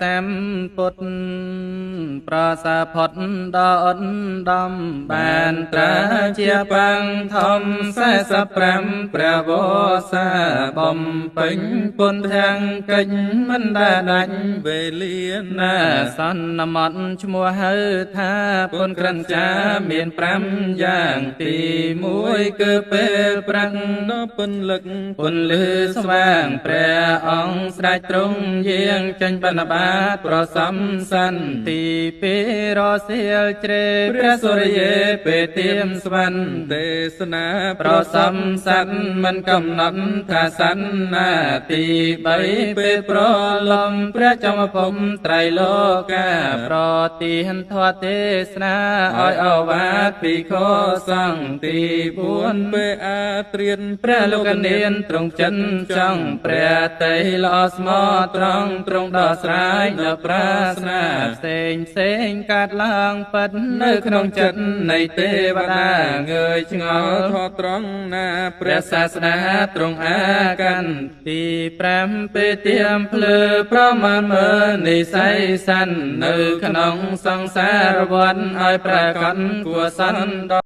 សាមពុទ្ធប្រសាផុតដល់ដំបានត្រាជាបាំងធំ45ព្រះវស្សាបំពេញពុនទាំងកិច្ចមិនដែលដាច់វេលាណាសន្មត់ឈ្មោះហៅថាពុនក្រិនចាមាន5យ៉ាងទី1គឺពេលព្រឹកដល់ពុនលឹកពុនលឺស្វាងព្រះអង្គស្ដេចទ្រង់យាងចេញបិណ្ឌបាតប្រសំសន្តិពីរសៀលជ្រេព្រះសុរិយេពេទៀមស្វន្ទទេសនាប្រសំសន្តិមិនកំណត់ថាសន្នាទី3ពេលប្រលំព្រះចមភពត្រៃលោកាប្រទានធម៌ទេសនាឲ្យអវាទភិក្ខុសង្ឃទី4ពេលអាត្រៀនព្រះលោកនានទ្រង់ចិនចង់ព្រះតេល្អស្មោះត្រង់ទ្រង់ដោះស្រាយដល់ប្រាស្នាផ្សេងកាត់ឡើងពិតនៅក្នុងចិត្តនៃទេវតាងើយឆ្ងល់ធម៌ត្រង់ណាព្រះសាស្តាទ្រង់អាកាន់ទី5ពេលទៀមភ្លឺប្រមាណមើលនិស័យសន្ននៅក្នុងសង្សារវដ្តឲ្យប្រកបគួរសន្ន